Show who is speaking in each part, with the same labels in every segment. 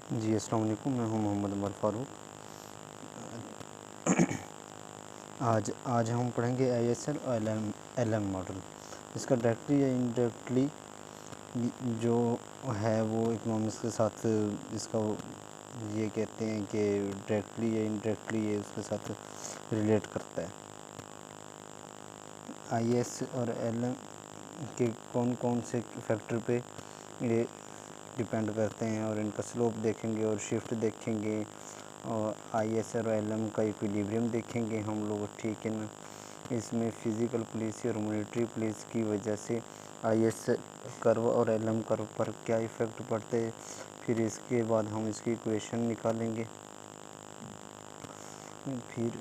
Speaker 1: जी अस्सलाम वालेकुम, मैं हूं मोहम्मद उमर फ़ारूक। आज हम पढ़ेंगे ISL और LM मॉडल। इसका डायरेक्टली या इनडायरेक्टली जो है वो इकोनॉमिक्स के साथ इसका ये कहते हैं कि डायरेक्टली या इनडायरेक्टली ये उसके साथ रिलेट करता है। IS और LM के कौन कौन से फैक्टर पे ये डिपेंड करते हैं और इनका स्लोप देखेंगे और शिफ्ट देखेंगे और IS और LM का इक्विलिब्रियम देखेंगे हम लोग, ठीक है ना। इसमें फ़िज़िकल पॉलिसी और मॉनेटरी पॉलिसी की वजह से IS कर्व और LM कर्व पर क्या इफ़ेक्ट पड़ते हैं, फिर इसके बाद हम इसकी इक्वेशन निकालेंगे, फिर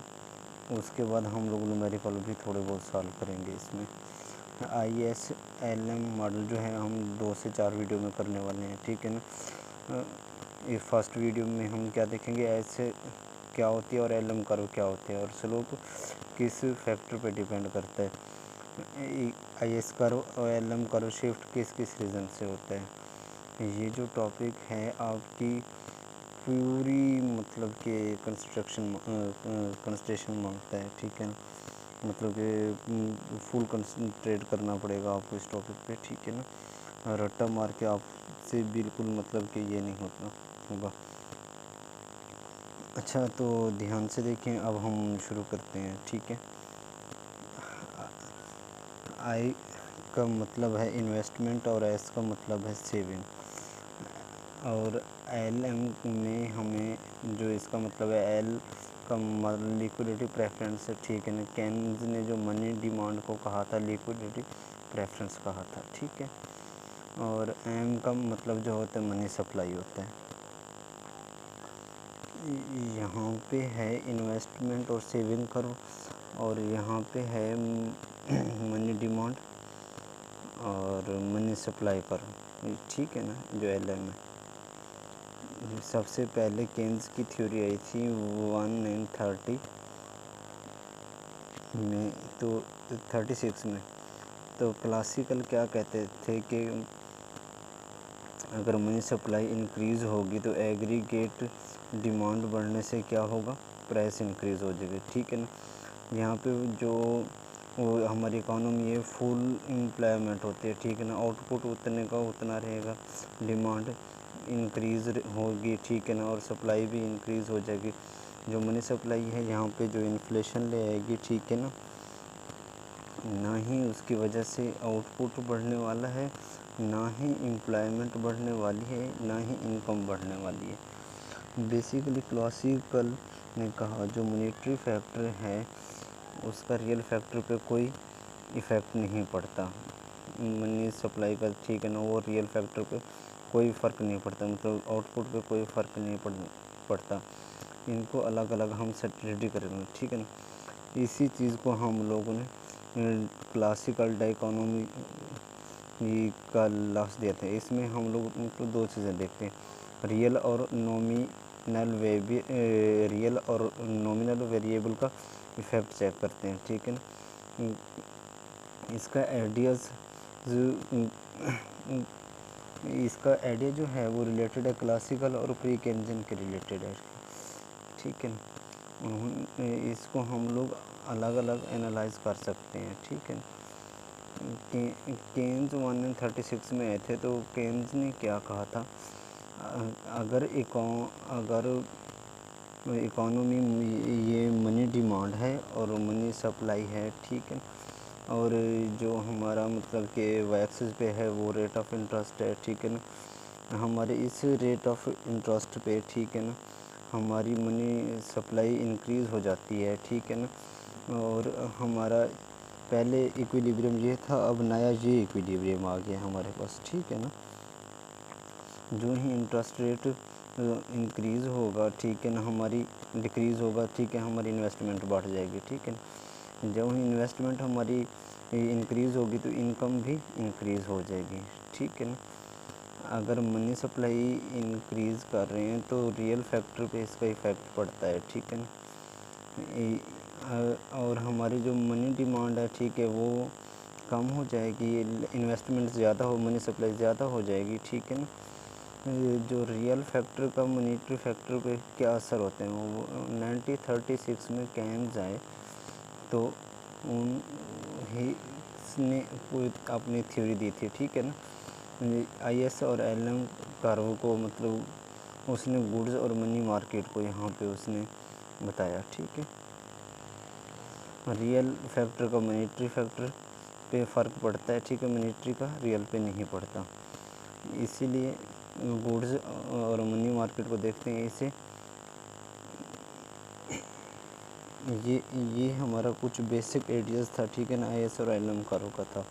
Speaker 1: उसके बाद हम लोग न्यूमेरिकल भी थोड़े बहुत सॉल्व करेंगे। इसमें IS LM मॉडल जो है हम 2 से 4 वीडियो में करने वाले हैं, ठीक है ना। ये फर्स्ट वीडियो में हम क्या देखेंगे, ऐसे क्या होती है और LM कर्व क्या होती है और स्लोप किस फैक्टर पे डिपेंड करता है। IS कर्व और LM कर्व शिफ्ट किस किस रीज़न से होता है। ये जो टॉपिक है आपकी पूरी मतलब कि कंसंट्रेशन मांगता है, ठीक है ना। मतलब कि फुल कंसंट्रेट करना पड़ेगा आपको इस टॉपिक पे, ठीक है ना। रट्टा मार के आपसे बिल्कुल मतलब कि ये नहीं होगा। अच्छा, तो ध्यान से देखें, अब हम शुरू करते हैं, ठीक है। I का मतलब है इन्वेस्टमेंट और S का मतलब है सेविंग। और LM में हमें जो इसका मतलब है L का लिक्विडिटी प्रेफरेंस है, ठीक है ना। केन्स ने जो मनी डिमांड को कहा था लिक्विडिटी प्रेफरेंस कहा था, ठीक है। और M का मतलब जो होता है मनी सप्लाई होता है। यहाँ पे है इन्वेस्टमेंट और सेविंग कर्व और यहाँ पे है मनी डिमांड और मनी सप्लाई कर्व, ठीक है ना, जो LM है। सबसे पहले केन्स की थ्योरी आई थी 1930 में, तो 36 में। तो क्लासिकल क्या कहते थे कि अगर मनी सप्लाई इंक्रीज़ होगी तो एग्रीगेट डिमांड बढ़ने से क्या होगा, प्राइस इंक्रीज़ हो जाएगी, ठीक है ना। यहाँ पे जो वो हमारी इकोनॉमी है फुल एम्प्लॉयमेंट होती है, ठीक है ना। आउटपुट उतने का उतना रहेगा, डिमांड इंक्रीज़ होगी, ठीक है ना, और सप्लाई भी इंक्रीज़ हो जाएगी। जो मनी सप्लाई है यहाँ पे जो इन्फ्लेशन ले आएगी, ठीक है ना, ना ही उसकी वजह से आउटपुट बढ़ने वाला है, ना ही एम्प्लॉयमेंट बढ़ने वाली है, ना ही इनकम बढ़ने वाली है। बेसिकली क्लासिकल ने कहा जो मॉनेटरी फैक्टर है उसका रियल फैक्टर पे कोई इफ़ेक्ट नहीं पड़ता, मनी सप्लाई का, ठीक है ना, वो रियल फैक्टर पे कोई फ़र्क नहीं पड़ता, मतलब आउटपुट पे कोई फ़र्क नहीं पड़ता। इनको अलग अलग हम सेट करेंगे, ठीक है ना। इसी चीज़ को हम लोगों ने क्लासिकल डाइकोनॉमी का लफ्ज़ दिया था। इसमें हम लोग उनको 2 चीज़ें देखते हैं, रियल और नॉमिनल वेरिएबल का इफ़ेक्ट चेक करते हैं, ठीक है ना। इसका आइडिया जो है वो रिलेटेड है क्लासिकल और प्री केन्जियन के रिलेटेड है, ठीक है ना। इसको हम लोग अलग अलग एनालाइज कर सकते हैं, ठीक है। केन्स 1936 में आए थे, तो केन्स ने क्या कहा था, अगर इकोनॉमी ये मनी डिमांड है और मनी सप्लाई है, ठीक है, और जो हमारा मतलब कि एक्सिस पे है वो रेट ऑफ इंटरेस्ट है, ठीक है ना। हमारे इस रेट ऑफ इंटरेस्ट पे, ठीक है ना, हमारी मनी सप्लाई इंक्रीज़ हो जाती है, ठीक है ना। और हमारा पहले इक्विलिब्रियम ये था, अब नया ये इक्विलिब्रियम आ गया हमारे पास, ठीक है ना। जो ही इंटरेस्ट रेट इंक्रीज़ होगा, ठीक है ना, हमारी डिक्रीज़ होगा, ठीक है, हमारी इन्वेस्टमेंट बढ़ जाएगी, ठीक है ना। जब ही इन्वेस्टमेंट हमारी इंक्रीज़ होगी तो इनकम भी इंक्रीज़ हो जाएगी, ठीक है ना। अगर मनी सप्लाई इंक्रीज़ कर रहे हैं तो रियल फैक्टर पे इसका इफ़ेक्ट पड़ता है, ठीक है ना। और हमारी जो मनी डिमांड है, ठीक है, वो कम हो जाएगी, इन्वेस्टमेंट ज़्यादा हो, मनी सप्लाई ज़्यादा हो जाएगी, ठीक है ना। जो रियल फैक्टर का मॉनेटरी फैक्टर पे क्या असर होते हैं, वो 1936 में केन्स आए तो उन ही ने कोई अपनी थ्योरी दी थी, ठीक है ना। IS और LM कर्व को मतलब उसने गुड्स और मनी मार्केट को यहाँ पे उसने बताया, ठीक है। रियल फैक्टर का मॉनेटरी फैक्टर पे फ़र्क पड़ता है, ठीक है, मॉनेटरी का रियल पे नहीं पड़ता, इसीलिए गुड्स और मनी मार्केट को देखते हैं इसे। ये हमारा कुछ बेसिक आइडियाज़ था, ठीक है ना, IS और LM कर्व का था।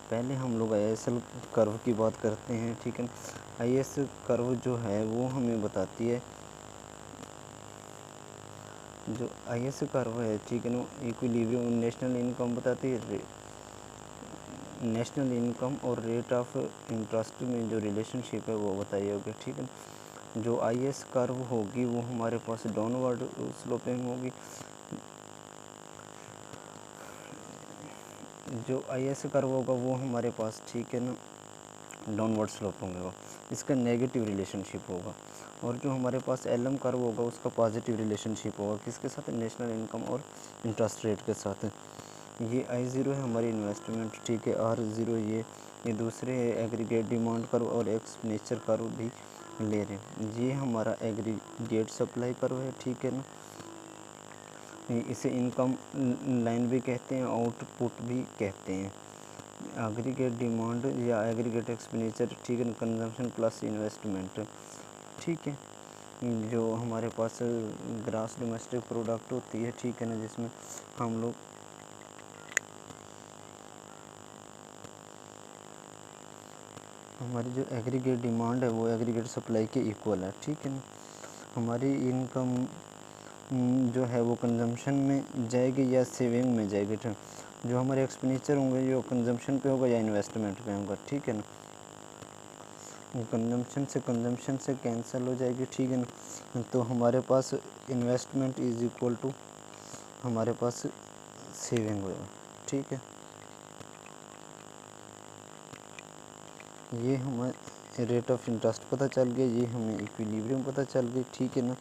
Speaker 1: पहले हम लोग ISL कर्व की बात करते हैं, ठीक है ना। IS कर्व जो है वो हमें बताती है, जो IS कर्व है, ठीक है ना, इक्विलिब्रियम नेशनल इनकम बताती है, नेशनल इनकम और रेट ऑफ इंटरेस्ट में जो रिलेशनशिप है वो बताइए होगी, ठीक है। जो IS कर्व होगी वो हमारे पास डाउनवर्ड स्लोपिंग होगी, जो IS कर्व होगा वो हमारे पास, ठीक है ना, डाउनवर्ड स्लोपिंग होगा, इसका नेगेटिव रिलेशनशिप होगा। और जो हमारे पास LM कर्व होगा उसका पॉजिटिव रिलेशनशिप होगा, किसके साथ, नेशनल इनकम और इंटरेस्ट रेट के साथ। ये I0 है हमारी इन्वेस्टमेंट, ठीक है। R0 ये दूसरे एग्रीगेट डिमांड कर्व और एक्सपेंडिचर कर्व भी ले रहे हैं। ये हमारा एग्रीगेट सप्लाई कर्व है, ठीक है ना। इसे इनकम लाइन भी कहते हैं, आउटपुट भी कहते हैं। एग्रीगेट डिमांड या एग्रीगेट एक्सपेंडिचर, ठीक है, कंजम्पशन प्लस इन्वेस्टमेंट, ठीक है। जो हमारे पास ग्रॉस डोमेस्टिक प्रोडक्ट होती है, ठीक है ना, जिसमें हम लोग हमारी जो एग्रीगेट डिमांड है वो एग्रीगेट सप्लाई के इक्वल है, ठीक है ना। हमारी इनकम जो है वो कंजम्पशन में जाएगी या सेविंग में जाएगी, जो हमारे एक्सपेंडिचर होंगे जो कंजम्पशन पे होगा या इन्वेस्टमेंट पे होगा, ठीक है ना। कंजम्पशन से कैंसिल हो जाएगी, ठीक है ना, तो हमारे पास इन्वेस्टमेंट इज़ इक्वल टू हमारे पास सेविंग होगा, ठीक है। ये हमें रेट ऑफ इंटरेस्ट पता चल गया, ये हमें इक्विलिब्रियम पता चल गई, ठीक है ना।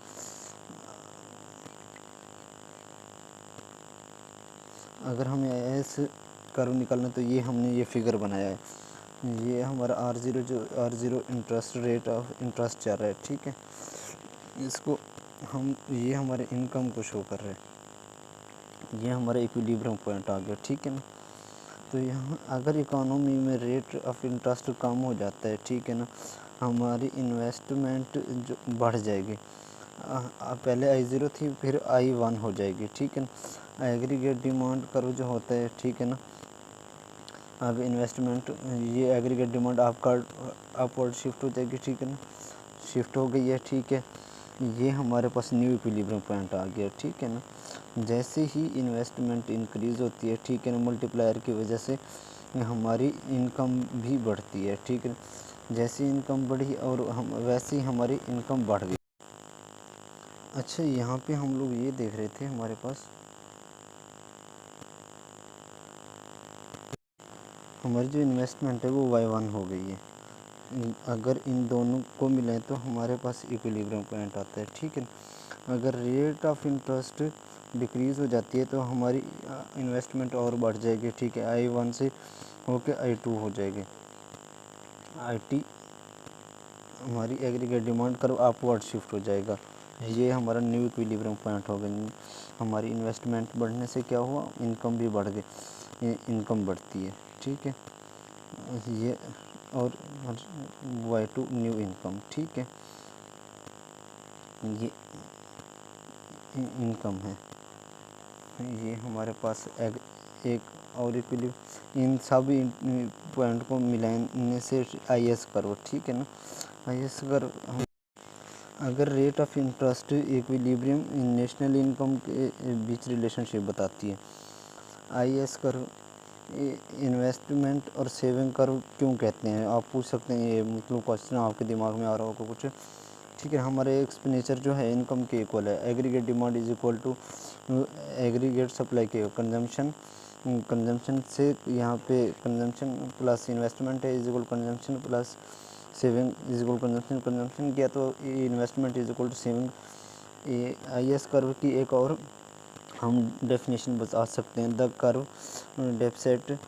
Speaker 1: अगर हमें ऐस कर्व निकालना तो ये हमने ये फिगर बनाया है, ये हमारा R0 interest rate of interest चल रहा है, ठीक है। इसको हम ये हमारे इनकम को शो कर रहे हैं, ये हमारा इक्विलिब्रियम पॉइंट आ गया, ठीक है ना। तो यहाँ अगर इकोनॉमी में रेट ऑफ इंटरेस्ट कम हो जाता है, ठीक है ना, हमारी इन्वेस्टमेंट जो बढ़ जाएगी, पहले I0 थी फिर I1 हो जाएगी, ठीक है ना। एग्रीगेट डिमांड कर्व जो होता है, ठीक है ना, अब इन्वेस्टमेंट ये एग्रीगेट डिमांड आपका अपवर्ड शिफ्ट हो जाएगी, ठीक है ना, शिफ्ट हो गई है, ठीक है। ये हमारे पास न्यू इक्विलिब्रियम पॉइंट आ गया, ठीक है ना। जैसे ही इन्वेस्टमेंट इंक्रीज़ होती है, ठीक है ना, मल्टीप्लायर की वजह से हमारी इनकम भी बढ़ती है, ठीक है। जैसी इनकम बढ़ी और हम वैसे ही हमारी इनकम बढ़ गई। अच्छा, यहाँ पे हम लोग ये देख रहे थे, हमारे पास हमारी जो इन्वेस्टमेंट है वो Y1 हो गई है। अगर इन दोनों को मिलाएं तो हमारे पास इक्विलिब्रियम पॉइंट आता है, ठीक है। अगर रेट ऑफ इंटरेस्ट डिक्रीज़ हो जाती है तो हमारी इन्वेस्टमेंट और बढ़ जाएगी, ठीक है। I1 से होके I2 हो जाएगी। IT हमारी aggregate demand curve upward shift हो जाएगा, ये हमारा न्यू इक्विलिब्रियम पॉइंट होगा। हमारी इन्वेस्टमेंट बढ़ने से क्या हुआ, इनकम भी बढ़ गई, ये इनकम बढ़ती है, ठीक है। ये और Y2 न्यू इनकम, ठीक है, ये इनकम है। ये हमारे पास एक और इक्विलिब्रियम, इन सभी पॉइंट को मिलाने से IS कर्व, ठीक है ना। IS कर्व अगर rate of interest equilibrium national income के बीच रिलेशनशिप बताती है। IS कर्व इन्वेस्टमेंट और सेविंग कर्व क्यों कहते हैं, आप पूछ सकते हैं, ये मतलब क्वेश्चन आपके दिमाग में आ रहा होगा कुछ, ठीक है। हमारे एक्सपेंडिचर जो है इनकम के इक्वल है, aggregate demand is equal to aggregate supply के कंजम्पशन से यहाँ पे कंजम्पशन प्लस इन्वेस्टमेंट है is equal consumption plus saving is equal consumption, consumption किया तो investment is equal to saving. IS curve की एक और हम डेफिनेशन बता सकते हैं, the curve deficit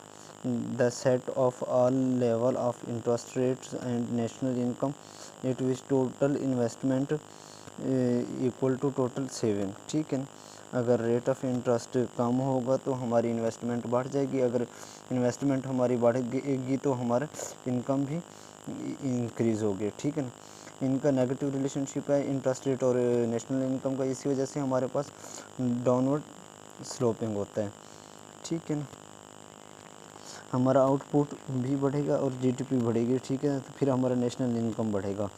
Speaker 1: the set of all level of interest rates and national income at which total investment equal to total saving. ठीक है, अगर रेट ऑफ इंटरेस्ट कम होगा तो हमारी इन्वेस्टमेंट बढ़ जाएगी, अगर इन्वेस्टमेंट हमारी बढ़ेगी तो हमारा इनकम भी इंक्रीज़ होगी। ठीक है ना, इनका नेगेटिव रिलेशनशिप है इंटरेस्ट रेट और नेशनल इनकम का, इसी वजह से हमारे पास डाउनवर्ड स्लोपिंग होता है। ठीक है ना, हमारा आउटपुट भी बढ़ेगा और GDP बढ़ेगी। ठीक है, तो फिर हमारा नेशनल इनकम बढ़ेगा।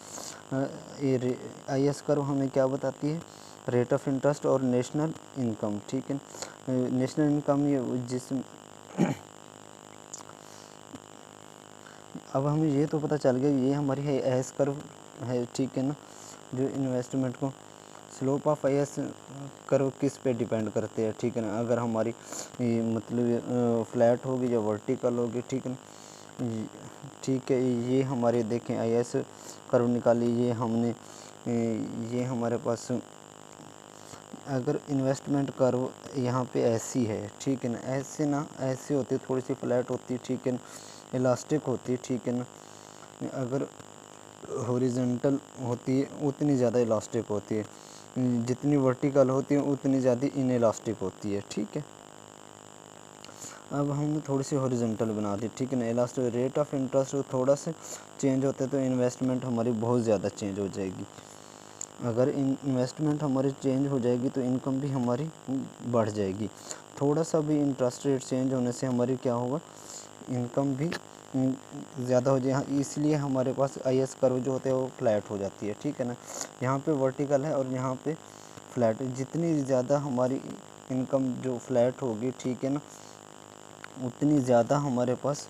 Speaker 1: ये IS कर्व हमें क्या बताती है, रेट ऑफ इंटरेस्ट और नेशनल इनकम। ठीक है, नेशनल इनकम ये जिस अब हमें ये तो पता चल गया ये हमारी है IS कर्व है। ठीक है ना, जो इन्वेस्टमेंट को स्लोप ऑफ IS कर्व किस पे डिपेंड करते हैं। ठीक है ना, अगर हमारी ये मतलब फ्लैट होगी या वर्टिकल होगी। ठीक है ना, ठीक है, ये हमारे देखें IS कर्व निकाली, ये हमने ये हमारे पास अगर इन्वेस्टमेंट कर्व यहाँ पे ऐसी है। ठीक है ना, ऐसे ना ऐसी होती है, थोड़ी सी फ्लैट होती है। ठीक है ना, इलास्टिक होती है। ठीक है ना, अगर हॉरिजॉन्टल होती है उतनी ज़्यादा इलास्टिक होती है, जितनी वर्टिकल होती है उतनी ज़्यादा इनइलास्टिक होती है। ठीक है, अब हमने थोड़ी सी हॉरिजॉन्टल बना दी। ठीक है ना, इलास्टिक रेट ऑफ इंटरेस्ट थोड़ा सा चेंज होता है तो इन्वेस्टमेंट हमारी बहुत ज़्यादा चेंज हो जाएगी। अगर इन्वेस्टमेंट हमारी चेंज हो जाएगी तो इनकम भी हमारी बढ़ जाएगी। थोड़ा सा भी इंटरेस्ट रेट चेंज होने से हमारी क्या होगा, इनकम भी ज़्यादा हो जाए, इसलिए हमारे पास IS कर्व जो होते हैं वो फ्लैट हो जाती है। ठीक है ना, यहाँ पे वर्टिकल है और यहाँ पे फ्लैट, जितनी ज़्यादा हमारी इनकम जो फ्लैट होगी। ठीक है ना, उतनी ज़्यादा हमारे पास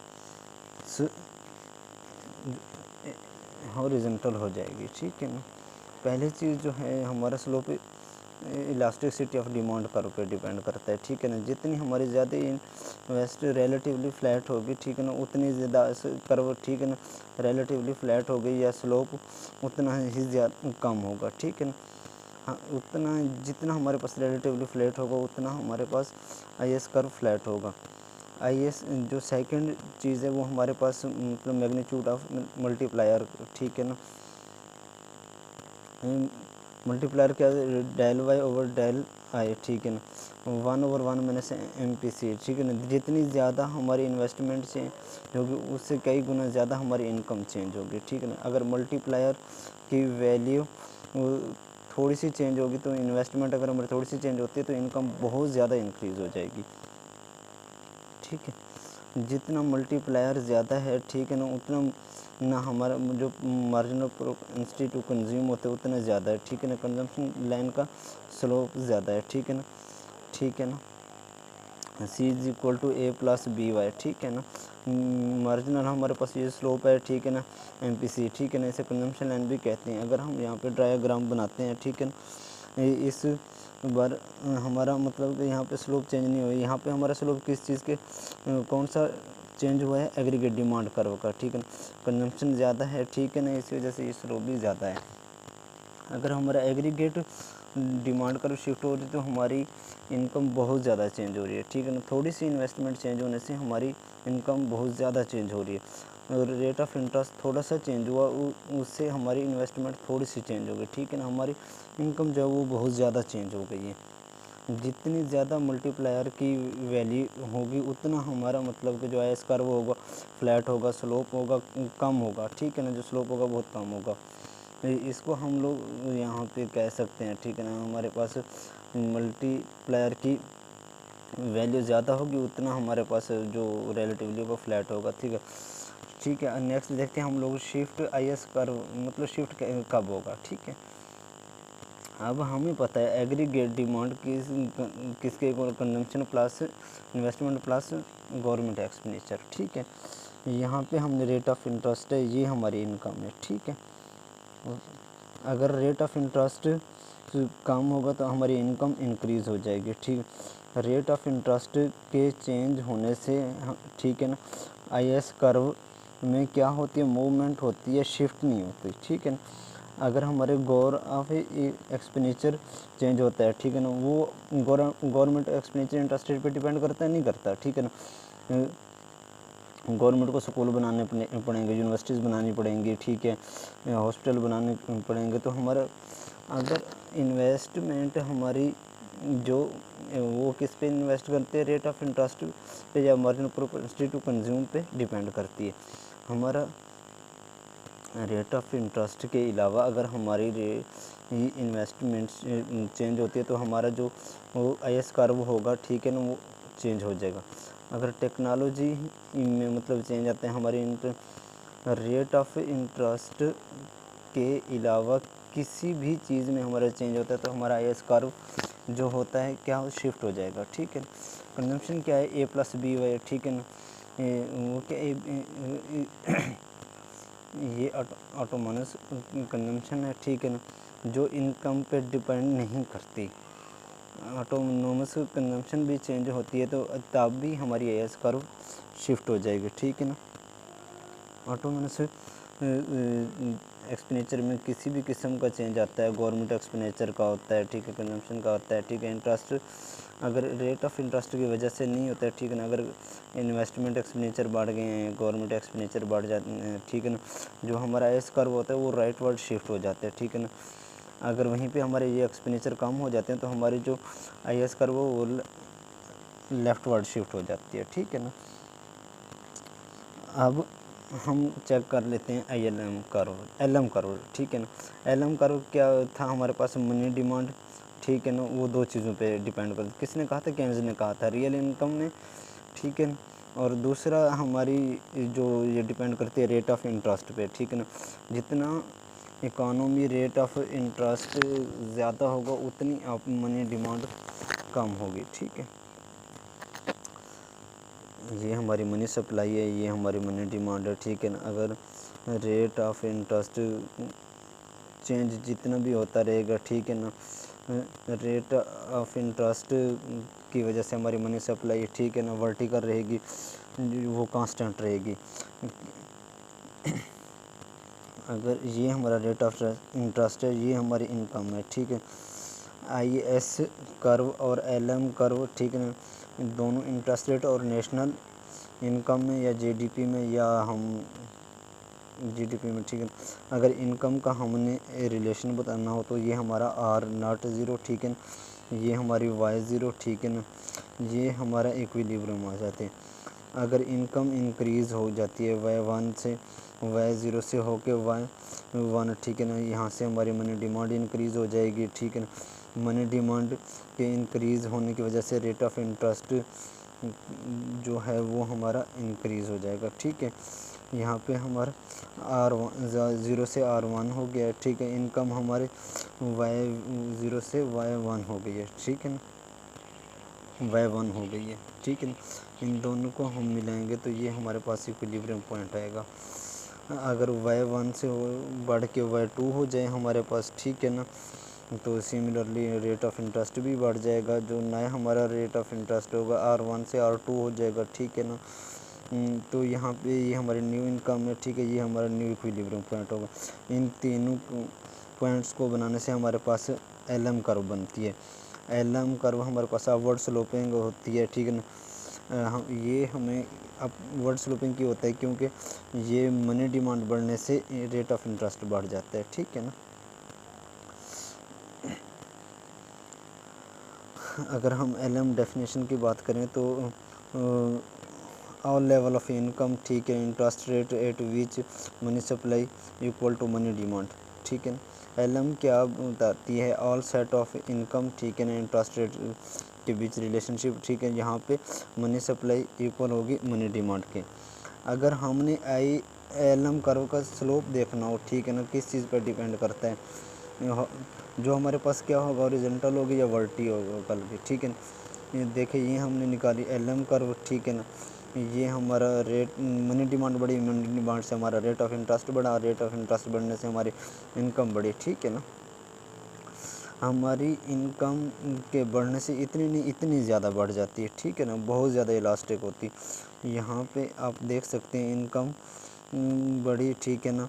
Speaker 1: हॉरिजॉन्टल हो जाएगी। ठीक है ना, पहली चीज़ जो है हमारा slope elasticity of demand curve पे डिपेंड करता है। ठीक है ना, जितनी हमारी ज़्यादा इन्वेस्ट रिलेटिवली फ्लैट होगी। ठीक है ना, उतनी ज़्यादा कर्व, ठीक है ना, रिलेटिवली फ्लैट हो गई या स्लोप उतना ही ज़्यादा कम होगा। ठीक है ना, हाँ, उतना जितना हमारे पास रिलेटिवली फ्लैट होगा उतना हमारे पास IS कर्व फ्लैट होगा। IS जो सेकंड चीज़ है वो हमारे पास मतलब मैग्नीट्यूड ऑफ मल्टीप्लायर। ठीक है ना, मल्टीप्लायर क्या है, del Y over del I. ठीक है ना, 1/1 माइनस MPC। ठीक है ना, जितनी ज़्यादा हमारी इन्वेस्टमेंट चेंज होगी उससे कई गुना ज़्यादा हमारी इनकम चेंज होगी। ठीक है ना, अगर मल्टीप्लायर की वैल्यू थोड़ी सी चेंज होगी तो इन्वेस्टमेंट अगर हमारी थोड़ी सी चेंज होती है तो इनकम बहुत ज़्यादा इंक्रीज़ हो जाएगी। ठीक है, जितना मल्टीप्लायर ज़्यादा है। ठीक है ना, उतना ना हमारा जो margin of propensity to consume होते उतना ज़्यादा है। ठीक है ना, कंजम्पशन लाइन का स्लोप ज़्यादा है। ठीक है ना, ठीक है ना, C is equal to A plus BY। ठीक है ना, मार्जिनल हमारे पास ये स्लोप है। ठीक है ना, MPC। ठीक है ना, इसे कंजम्पशन लाइन भी कहते हैं। अगर हम यहाँ पे डायग्राम बनाते हैं। ठीक है ना, इस बार हमारा मतलब कि यहाँ पे स्लोप चेंज नहीं हुई, यहाँ पे हमारा स्लोप किस चीज़ के कौन सा चेंज हुआ है, एग्रीगेट डिमांड कर्व का। ठीक है ना, कंजम्पशन ज़्यादा है। ठीक है ना, इसी वजह से ये स्लोप भी ज़्यादा है। अगर हमारा एग्रीगेट डिमांड कर्व शिफ्ट हो रही है तो हमारी इनकम बहुत ज़्यादा चेंज हो रही है। ठीक है ना, थोड़ी सी इन्वेस्टमेंट चेंज होने से हमारी इनकम बहुत ज़्यादा चेंज हो रही है। और रेट ऑफ इंटरेस्ट थोड़ा सा चेंज हुआ उससे हमारी इन्वेस्टमेंट थोड़ी सी चेंज हो गई। ठीक है ना, हमारी इनकम जो है वो बहुत ज़्यादा चेंज हो गई है। जितनी ज़्यादा मल्टीप्लायर की वैल्यू होगी उतना हमारा मतलब कि जो IS कर्व होगा फ्लैट होगा, स्लोप होगा कम होगा। ठीक है ना, जो स्लोप होगा बहुत कम होगा। इसको हम लोग यहाँ पे कह सकते हैं। ठीक है ना, हमारे पास मल्टीप्लायर की वैल्यू ज़्यादा होगी उतना हमारे पास जो रिलेटिवली वो फ्लैट होगा। ठीक है, ठीक है, नेक्स्ट देखते हैं हम लोग शिफ्ट IS कर्व मतलब शिफ्ट कब होगा। ठीक है, अब हमें पता है एग्रीगेट डिमांड किसके consumption plus investment plus government expenditure. ठीक है, यहाँ पे हमने रेट ऑफ इंटरेस्ट है, ये हमारी इनकम है। ठीक है, अगर रेट ऑफ इंटरेस्ट कम होगा तो हमारी इनकम इंक्रीज़ हो जाएगी। ठीक, रेट ऑफ इंटरेस्ट के चेंज होने से ठीक है ना, IS कर्व में क्या होती है, मूवमेंट होती है, शिफ्ट नहीं होती, ठीक है ना। अगर हमारे एक्सपेंडिचर चेंज होता है, ठीक है ना, वो गवर्नमेंट एक्सपेंडिचर इंटरेस्ट रेट पे डिपेंड करता है, नहीं करता, ठीक है ना। गवर्नमेंट को स्कूल बनाने पड़ेंगे, यूनिवर्सिटीज़ बनानी पड़ेंगी, ठीक है, हॉस्पिटल बनाने पड़ेंगे। तो हमारा अगर इन्वेस्टमेंट हमारी जो वो किस पे इन्वेस्ट करते हैं, रेट ऑफ इंटरेस्ट पे या मार्जिनल प्रोपेंसिटी टू कंज्यूम पे डिपेंड करती है। हमारा रेट ऑफ इंटरेस्ट के अलावा अगर हमारी इन्वेस्टमेंट चेंज होती है तो हमारा जो वो IS कर्व होगा, ठीक है ना, वो चेंज हो जाएगा। अगर टेक्नोलॉजी में मतलब चेंज आते हैं, हमारी रेट ऑफ इंटरेस्ट के अलावा किसी भी चीज़ में हमारा चेंज होता है तो हमारा IS कर्व जो होता है क्या हो, शिफ्ट हो जाएगा, ठीक है। कंजम्पशन क्या है, A+B/, ठीक है ना, वो क्या ये ऑटोनोमस कंजम्पशन है, ठीक है ना, जो इनकम पे डिपेंड नहीं करती। ऑटोनोमस कंजम्पशन भी चेंज होती है तो तब भी हमारी IS कर्व शिफ्ट हो जाएगी, ठीक है ना। ऑटोनोमस एक्सपेंडिचर में किसी भी किस्म का चेंज आता है, गवर्नमेंट एक्सपेंडिचर का होता है, ठीक है, कंजम्पशन का होता है, ठीक है, इंटरेस्ट अगर रेट ऑफ इंटरेस्ट की वजह से नहीं होता है, ठीक है ना, अगर इन्वेस्टमेंट एक्सपेंडिचर बढ़ गए हैं, गवर्नमेंट एक्सपेंडिचर बढ़ जाते हैं, ठीक है ना, जो हमारा IS कर्व होता है वो राइट वर्ड शिफ्ट हो जाता है, ठीक है ना। अगर वहीं पे हमारे ये एक्सपेंडिचर कम हो जाते हैं तो हमारी जो IS कर्व वो लेफ्ट वर्ड शिफ्ट हो जाती है, ठीक है ना। अब हम चेक कर लेते हैं LM कर्व, ठीक है ना। LM कर्व क्या था, हमारे पास मनी डिमांड, ठीक है ना, वो दो चीज़ों पे डिपेंड करता है। किसने कहा था, केन्स ने कहा था, रियल इनकम ने, ठीक है ना। और दूसरा हमारी जो ये डिपेंड करती है रेट ऑफ इंटरेस्ट पे, ठीक है ना। जितना इकोनॉमी रेट ऑफ इंटरेस्ट ज़्यादा होगा उतनी आप मनी डिमांड कम होगी, ठीक है। ये हमारी मनी सप्लाई है, ये हमारी मनी डिमांड है, ठीक है ना। अगर रेट ऑफ इंटरेस्ट चेंज जितना भी होता रहेगा, ठीक है ना, रेट ऑफ इंटरेस्ट की वजह से हमारी मनी सप्लाई, ठीक है ना, वर्टिकल रहेगी, वो कांस्टेंट रहेगी। अगर ये हमारा रेट ऑफ इंटरेस्ट है, ये हमारी इनकम है, ठीक है। IS कर्व और LM कर्व, ठीक है ना, दोनों इंटरेस्ट रेट और नेशनल इनकम में या GDP में या हम GDP में, ठीक है। अगर इनकम का हमने रिलेशन बताना हो तो ये हमारा R0, ठीक है, ये हमारी Y0, ठीक है ना, ये हमारा इक्विलिब्रियम आ जाते हैं। अगर इनकम इंक्रीज़ हो जाती है Y1 से, Y0 से होके Y1, ठीक है ना, यहाँ से हमारी मनी डिमांड इंक्रीज़ हो जाएगी, ठीक है ना। मनी डिमांड के इंक्रीज़ होने की वजह से रेट ऑफ इंटरेस्ट जो है वो हमारा इंक्रीज़ हो जाएगा, ठीक है। यहाँ पे हमारा R0 से R1 हो गया, ठीक है। इनकम हमारे Y0 से Y1 हो गई है, ठीक है ना, Y1 हो गई है, ठीक है ना। इन दोनों को हम मिलाएंगे तो ये हमारे पास इक्विलिब्रियम पॉइंट आएगा। अगर Y1 से बढ़ के Y2 हो जाए हमारे पास, ठीक है ना, तो सिमिलरली रेट ऑफ इंटरेस्ट भी बढ़ जाएगा। जो नया हमारा रेट ऑफ इंटरेस्ट होगा R1 से R2 हो जाएगा, ठीक है ना। तो यहाँ पे ये हमारी न्यू इनकम है, ठीक है, ये हमारा न्यू इक्विलिब्रियम पॉइंट होगा। इन तीनों पॉइंट्स को बनाने से हमारे पास LM कर्व बनती है। LM कर्व हमारे पास अपवर्ड स्लोपिंग होती है, ठीक है ना। ये हमें अपवर्ड स्लोपिंग क्यों होता है, क्योंकि ये मनी डिमांड बढ़ने से रेट ऑफ इंटरेस्ट बढ़ जाता है, ठीक है ना। अगर हम LM डेफिनेशन की बात करें तो ऑल लेवल ऑफ इनकम, ठीक है, interest rate at which money supply equal to money demand, ठीक है ना। LM क्या बताती है, ऑल सेट ऑफ इनकम, ठीक है ना, इंटरेस्ट रेट के बीच रिलेशनशिप, ठीक है, यहाँ पे मनी सप्लाई इक्वल होगी मनी डिमांड के। अगर हमने LM कर्व का स्लोप देखना हो, ठीक है ना, किस चीज़ पर डिपेंड करता है, जो हमारे पास क्या होगा, हॉरिजॉन्टल होगी या वर्टिकल की, ठीक है ना। ये देखिए, ये हमने निकाली LM कर्व, ठीक है ना। ये हमारा रेट मनी डिमांड बढ़ी, मनी डिमांड से हमारा रेट ऑफ इंटरेस्ट बढ़ा, रेट ऑफ इंटरेस्ट बढ़ने से हमारी इनकम बढ़ी, ठीक है ना। हमारी इनकम के बढ़ने से इतनी नहीं, इतनी ज़्यादा बढ़ जाती है, ठीक है ना, बहुत ज़्यादा इलास्टिक होती। यहाँ पे आप देख सकते हैं इनकम बढ़ी, ठीक है ना।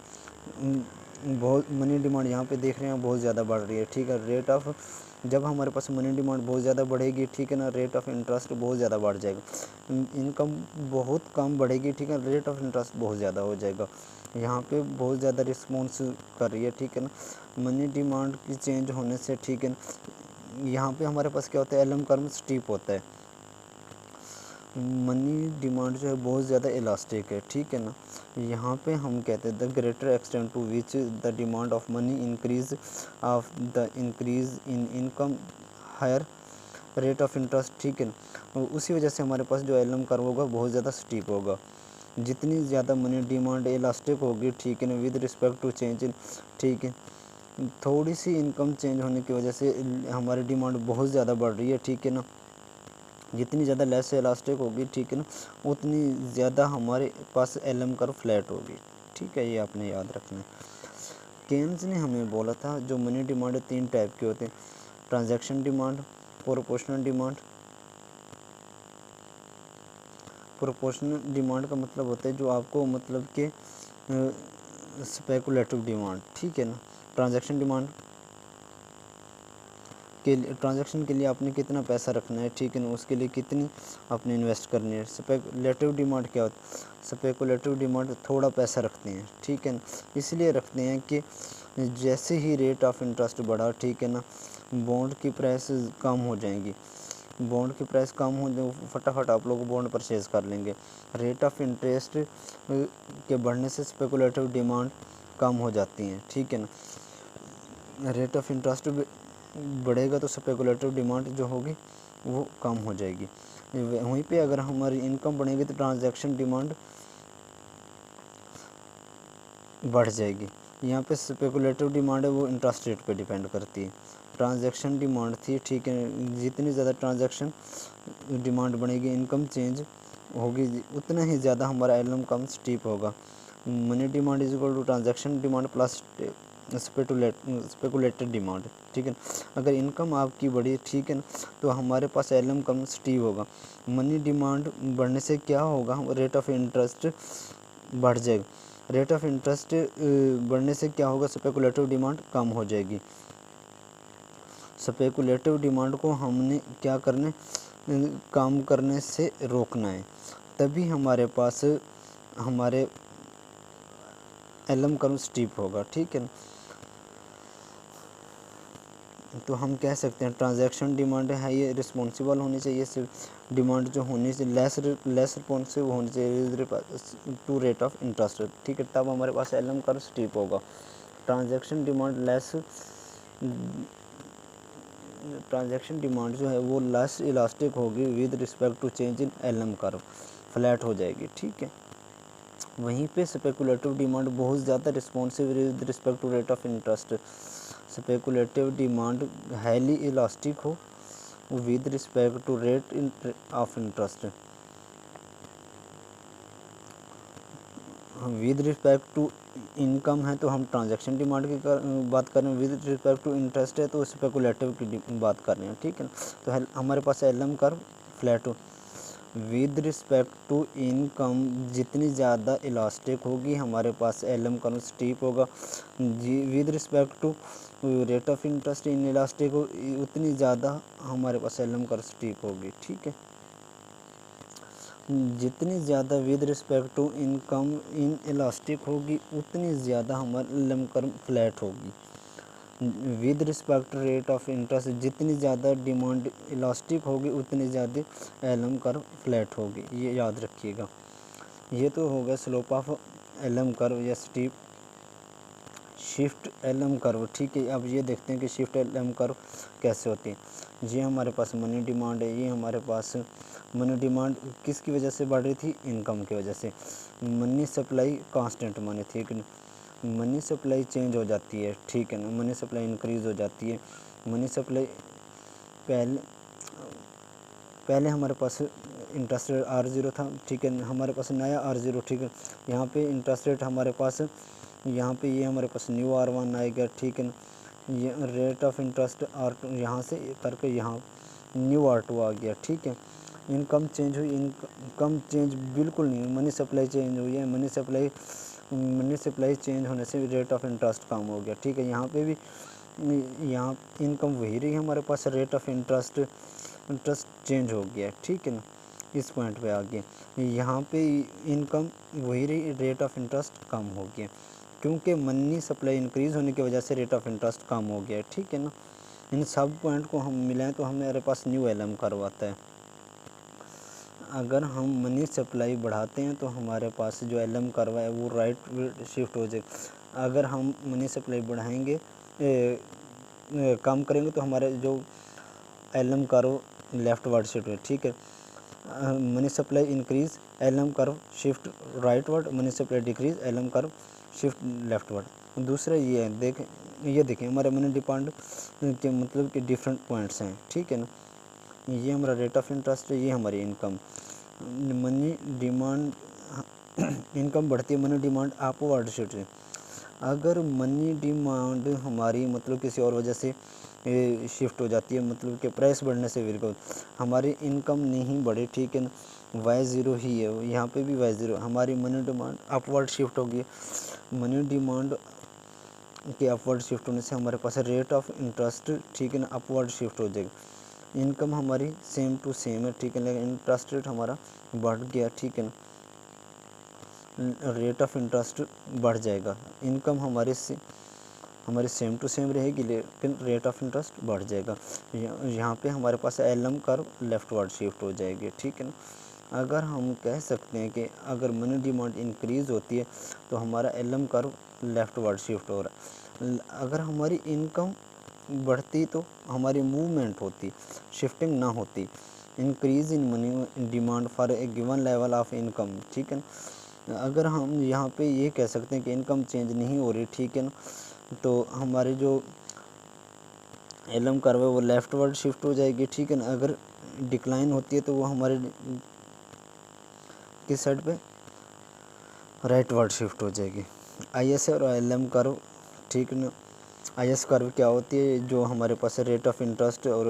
Speaker 1: बहुत मनी डिमांड यहाँ पे देख रहे हैं बहुत ज़्यादा बढ़ रही है, ठीक है। रेट ऑफ, जब हमारे पास मनी डिमांड बहुत ज़्यादा बढ़ेगी, ठीक है ना, रेट ऑफ इंटरेस्ट बहुत ज़्यादा बढ़ जाएगा। इनकम बहुत कम बढ़ेगी, ठीक है, रेट ऑफ इंटरेस्ट बहुत ज़्यादा हो जाएगा। यहाँ पे बहुत ज़्यादा रिस्पॉन्स कर रही है, ठीक है ना, मनी डिमांड की चेंज होने से, ठीक है ना। यहाँ पे हमारे पास क्या होता है, एलम कर्व स्टीप होता है। मनी डिमांड जो है बहुत ज़्यादा इलास्टिक है, ठीक है ना। यहाँ पे हम कहते हैं the greater extent to which the demand of money increase of the increase in income higher rate of interest, ठीक है ना। उसी वजह से हमारे पास जो एलम कर्व होगा बहुत ज़्यादा स्टीप होगा। जितनी ज़्यादा मनी डिमांड इलास्टिक होगी, ठीक है ना, with respect to change in, ठीक है, थोड़ी सी इनकम चेंज होने की वजह से हमारी डिमांड बहुत ज़्यादा बढ़ रही है, ठीक है ना। जितनी ज़्यादा लेस इलास्टिक होगी, ठीक है ना, उतनी ज़्यादा हमारे पास एलम कर्व फ्लैट होगी, ठीक है, ये आपने याद रखना है। केन्स ने हमें बोला था जो मनी डिमांड 3 टाइप के होते हैं, transaction demand, proportional demand. Proportional demand का मतलब होता है जो आपको मतलब कि स्पेकुलेटिव डिमांड, ठीक है ना। ट्रांजैक्शन डिमांड के लिए, ट्रांजैक्शन के लिए आपने कितना पैसा रखना है, ठीक है ना, उसके लिए कितनी आपने इन्वेस्ट करनी है। स्पेकुलेटिव डिमांड क्या होता है, स्पेकुलेटिव डिमांड थोड़ा पैसा रखते हैं, ठीक है ना, इसलिए रखते हैं कि जैसे ही रेट ऑफ इंटरेस्ट बढ़ा, ठीक है ना, बॉन्ड की प्राइस कम हो जाएंगी। बॉन्ड की प्राइस कम हो जाए, फटाफट आप लोग बॉन्ड परचेज कर लेंगे। रेट ऑफ इंटरेस्ट के बढ़ने से स्पेकुलेटिव डिमांड कम हो जाती हैं, ठीक है ना। रेट ऑफ इंटरेस्ट बढ़ेगा तो स्पेकुलेटिव डिमांड जो होगी वो कम हो जाएगी। वहीं पे अगर हमारी इनकम बढ़ेगी तो ट्रांजैक्शन डिमांड बढ़ जाएगी। यहाँ पे स्पेकुलेटिव डिमांड है वो इंटरेस्ट रेट पे डिपेंड करती है। ट्रांजैक्शन डिमांड थी, ठीक है, जितनी ज़्यादा ट्रांजैक्शन डिमांड बढ़ेगी, इनकम चेंज होगी, उतना ही ज़्यादा हमारा एलम कम स्टीप होगा। Money demand is equal to transaction demand plus speculated demand, ठीक है। अगर इनकम आपकी बढ़ी, ठीक है ना, तो हमारे पास एलम कम स्टीव होगा। मनी डिमांड बढ़ने से क्या होगा, रेट ऑफ इंटरेस्ट बढ़ जाएगा। रेट ऑफ इंटरेस्ट बढ़ने से क्या होगा, स्पेकुलेटिव डिमांड कम हो जाएगी। स्पेकुलेटिव डिमांड को हमने क्या करने, काम करने से रोकना है, तभी हमारे पास हमारे एलम कर्व स्टीप होगा, ठीक है ना। तो हम कह सकते हैं ट्रांजैक्शन डिमांड है ये रिस्पॉन्सिबल होनी चाहिए, सिर्फ डिमांड जो होनी चाहिए लेस रिस्पॉन्सिव होनी चाहिए टू रेट ऑफ इंटरेस्ट, ठीक है, तब हमारे पास एलम कर्व स्टीप होगा। Transaction demand less, transaction demand जो है वो लेस इलास्टिक होगी with respect to change in LM curve, flat हो जाएगी, ठीक है। वहीं पे स्पेकुलेटिव डिमांड बहुत ज़्यादा responsive with respect to rate of interest. Speculative demand highly elastic हो with respect to rate of interest. With respect to income है तो हम ट्रांजैक्शन डिमांड की बात कर रहे हैं, विद रिस्पेक्ट टू इंटरेस्ट है तो स्पेकुलेटिव की बात कर रहे हैं, ठीक है ना। तो हमारे पास एलम कर्व फ्लैट हो। विद रिस्पेक्ट टू इनकम जितनी ज़्यादा इलास्टिक होगी हमारे पास एलम कर्व स्टीप होगा। जी, with respect to rate of interest inelastic हो, उतनी ज़्यादा हमारे पास एलम कर्व स्टीप होगी, ठीक है। जितनी ज़्यादा with respect to income inelastic होगी उतनी ज़्यादा हमारी एलम कर्व फ्लैट होगी। With respect rate of interest जितनी ज़्यादा डिमांड इलास्टिक होगी उतनी ज़्यादा एलम कर्व फ्लैट होगी, ये याद रखिएगा। ये तो हो गया स्लोप ऑफ एलम कर्व या स्टीप शिफ्ट एलम कर्व, ठीक है। अब ये देखते हैं कि शिफ्ट एलम कर्व कैसे होती है। ये हमारे पास मनी डिमांड है, ये हमारे पास मनी डिमांड किसकी वजह से बढ़ रही थी, इनकम की वजह से। मनी सप्लाई कांस्टेंट मनी थी, ठीक है। मनी सप्लाई चेंज हो जाती है, ठीक है ना, मनी सप्लाई इंक्रीज़ हो जाती है। मनी सप्लाई पहले पहले हमारे पास इंटरेस्ट रेट R0 था, ठीक है, हमारे पास नया R0, ठीक है। यहाँ पे इंटरेस्ट रेट हमारे पास, यहाँ पे ये हमारे पास न्यू R1 आएगा, ठीक है ना। ये रेट ऑफ इंटरेस्ट R2 यहाँ से करके यहाँ न्यू R2 आ गया, ठीक है। इनकम चेंज हुई, इनकम चेंज बिल्कुल नहीं, मनी सप्लाई चेंज हुई है। Money supply money supply change होने से रेट ऑफ इंटरेस्ट कम हो गया, ठीक है। यहाँ पे भी यहाँ इनकम वही रही हमारे पास, रेट ऑफ इंटरेस्ट चेंज हो गया, ठीक है ना। इस पॉइंट पे आ गया, यहाँ पे इनकम वही रही, रेट ऑफ इंटरेस्ट कम हो गया, क्योंकि मनी सप्लाई इंक्रीज़ होने की वजह से रेट ऑफ इंटरेस्ट कम हो गया, ठीक है ना। इन सब पॉइंट को हम मिलाएं तो हमारे पास न्यू एलएम कर्व आता है। अगर हम मनी सप्लाई बढ़ाते हैं तो हमारे पास जो एलएम कर्व है वो राइट शिफ्ट हो जाएगा। अगर हम मनी सप्लाई बढ़ाएंगे कम करेंगे तो हमारे जो LM curve leftward shift है, ठीक है। Money supply increase LM curve shift right word, money supply decrease LM curve shift left word. दूसरा ये है, ये देखें हमारे मनी डिमांड के मतलब कि डिफरेंट पॉइंट्स हैं, ठीक है ना। ये हमारा रेट ऑफ इंटरेस्ट है, ये हमारी इनकम। मनी डिमांड इनकम बढ़ती है, मनी डिमांड अपवर्ड शिफ्ट है। अगर मनी डिमांड हमारी मतलब किसी और वजह से शिफ्ट हो जाती है, मतलब कि प्राइस बढ़ने से विरुद्ध हमारी इनकम नहीं बढ़े, ठीक है ना, वाई ज़ीरो ही है, यहाँ पे भी वाई ज़ीरो, हमारी मनी डिमांड अपवर्ड शिफ्ट होगी। मनी डिमांड के अपवर्ड शिफ्ट होने से हमारे पास रेट ऑफ इंटरेस्ट, ठीक है ना, अपवर्ड शिफ्ट हो जाएगी। इनकम हमारी सेम टू सेम है, ठीक है, लेकिन इंटरेस्ट रेट हमारा बढ़ गया, ठीक है ना, रेट ऑफ इंटरेस्ट बढ़ जाएगा। इनकम हमारे सेम टू सेम रहेगी, लेकिन रेट ऑफ इंटरेस्ट बढ़ जाएगा। यहाँ पे हमारे पास LM curve leftward shift हो जाएगी, ठीक है ना। अगर हम कह सकते हैं कि अगर मनी डिमांड इंक्रीज़ होती है तो हमारा LM curve leftward shift हो रहा है। अगर हमारी इनकम बढ़ती तो हमारी मूवमेंट होती, शिफ्टिंग ना होती। Increase in money demand for a given level of income, ठीक है ना। अगर हम यहाँ पे ये कह सकते हैं कि इनकम चेंज नहीं हो रही, ठीक है ना, तो हमारे जो एलएम कर्व है वो लेफ्ट वर्ड शिफ्ट हो जाएगी, ठीक है ना। अगर डिक्लाइन होती है तो वो हमारे किस साइड पे, राइट वर्ड शिफ्ट हो जाएगी। आईएस और एलएम कर्व, ठीक है ना। आईएस कर्व क्या होती है, जो हमारे पास रेट ऑफ इंटरेस्ट और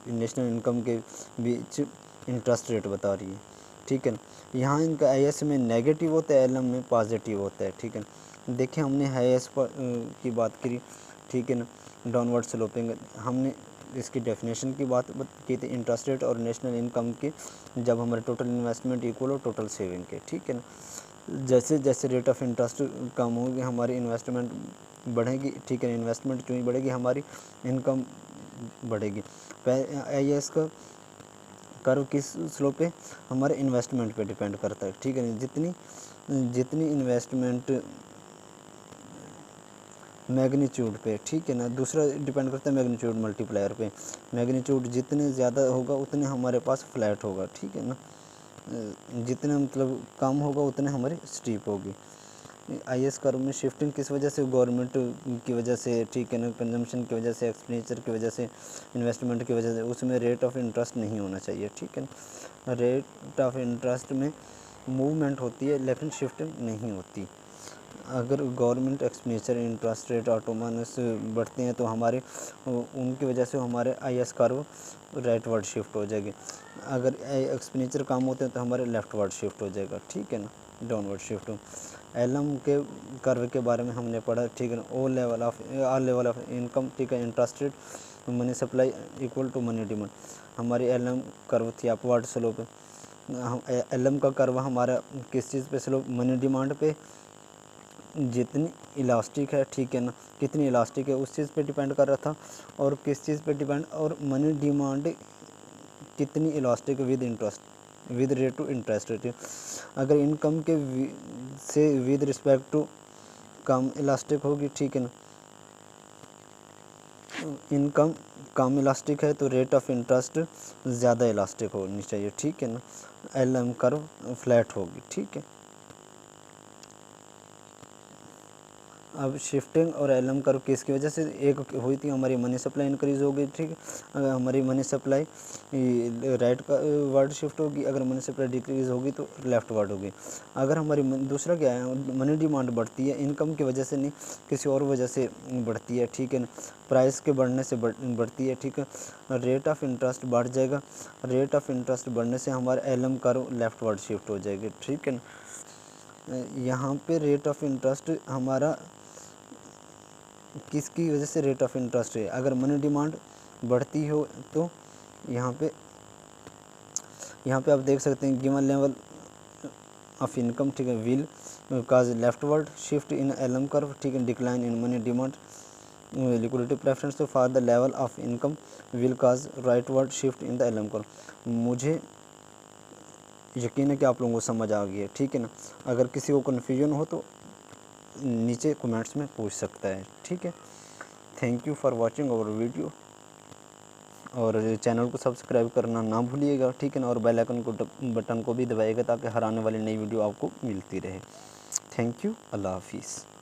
Speaker 1: नेशनल इनकम के बीच इंटरेस्ट रेट बता रही है, ठीक है ना। यहाँ इनका आईएस में नेगेटिव होता है, एलएम में पॉजिटिव होता है, ठीक है ना। देखिए हमने आईएस की बात करी, ठीक है ना, डाउनवर्ड स्लोपिंग। हमने इसकी डेफिनेशन की बात की थी, इंटरेस्ट रेट और नेशनल इनकम की, जब हमारे टोटल इन्वेस्टमेंट इक्वल हो टोटल सेविंग के, ठीक है ना। जैसे जैसे रेट ऑफ इंटरेस्ट कम होगी हमारी इन्वेस्टमेंट बढ़ेगी, ठीक है। इन्वेस्टमेंट जो ही बढ़ेगी हमारी इनकम बढ़ेगी। आईएएस का कर्व किस स्लोप पे, हमारे इन्वेस्टमेंट पे डिपेंड करता है, ठीक है। जितनी इन्वेस्टमेंट मैग्नीट्यूड पे, ठीक है ना। दूसरा डिपेंड करता है मैग्नीट्यूड मल्टीप्लायर पे, मैग्नीट्यूड जितने ज़्यादा होगा उतने हमारे पास फ्लैट होगा, ठीक है ना। जितने मतलब कम होगा उतने हमारी स्टीप होगी। आईएस कर्व में शिफ्टिंग किस वजह से, गवर्नमेंट की वजह से, ठीक है ना, कंजम्पशन की वजह से, एक्सपेंडिचर की वजह से, इन्वेस्टमेंट की वजह से, उसमें रेट ऑफ इंटरेस्ट नहीं होना चाहिए, ठीक है ना। रेट ऑफ इंटरेस्ट में मूवमेंट होती है लेकिन शिफ्टिंग नहीं होती। अगर government expenditure interest rate autonomous बढ़ते हैं तो हमारे उनकी वजह से हमारे IS curve rightward shift हो जाएगी। अगर एक्सपेंडिचर कम होते हैं तो हमारे लेफ्ट वर्ड शिफ्ट हो जाएगा, ठीक है ना, डाउनवर्ड शिफ्ट हो। एलएम के कर्व के बारे में हमने पढ़ा, ठीक है ना। ऑल लेवल ऑफ इनकम, ठीक है, interest rate money supply equal to money demand, हमारी एलएम कर्व थी अपवर्ड स्लोप। एलएम का कर्व हमारा किस चीज़ पे स्लोप, मनी डिमांड पे, जितनी इलास्टिक है, ठीक है ना, कितनी इलास्टिक है उस चीज़ पे डिपेंड कर रहा था। और किस चीज़ पे डिपेंड, और मनी डिमांड कितनी elastic with interest, with rate to interest rate. अगर इनकम के से विद रिस्पेक्ट टू कम इलास्टिक होगी, ठीक है ना, इनकम कम इलास्टिक है तो रेट ऑफ इंटरेस्ट ज़्यादा इलास्टिक होनी चाहिए, ठीक है ना। एलएम कर्व फ्लैट होगी, ठीक है। अब शिफ्टिंग और एलएम कर्व किसकी वजह से, एक हुई थी हमारी मनी सप्लाई इंक्रीज़ हो गई, ठीक है। अगर हमारी मनी सप्लाई राइट का वर्ड शिफ्ट होगी, अगर मनी सप्लाई डिक्रीज़ होगी तो लेफ़्ट वर्ड होगी। अगर हमारी दूसरा क्या है, मनी डिमांड बढ़ती है, इनकम की वजह से नहीं, किसी और वजह से बढ़ती है, ठीक है ना, प्राइस के बढ़ने से बढ़ती है, ठीक है। रेट ऑफ इंटरेस्ट बढ़ जाएगा, रेट ऑफ इंटरेस्ट बढ़ने से हमारा LM curve left word shift हो जाएगी, ठीक है ना। यहाँ पे रेट ऑफ इंटरेस्ट हमारा किसकी वजह से रेट ऑफ इंटरेस्ट है, अगर मनी डिमांड बढ़ती हो तो यहाँ पे आप देख सकते हैं गिवन लेवल ऑफ इनकम, ठीक है, will cause leftward shift in LM curve, ठीक है, decline in money demand liquidity preference for the level of income will cause rightward shift in the LM curve. मुझे यकीन है कि आप लोगों को समझ आ गई है, ठीक है ना। अगर किसी को कन्फ्यूजन हो तो नीचे कमेंट्स में पूछ सकता है, ठीक है। Thank you for watching our video, और चैनल को सब्सक्राइब करना ना भूलिएगा, ठीक है ना, और बेल आइकन को बटन को भी दबाइएगा ताकि हर आने वाली नई वीडियो आपको मिलती रहे। थैंक यू, अल्लाह हाफिज़।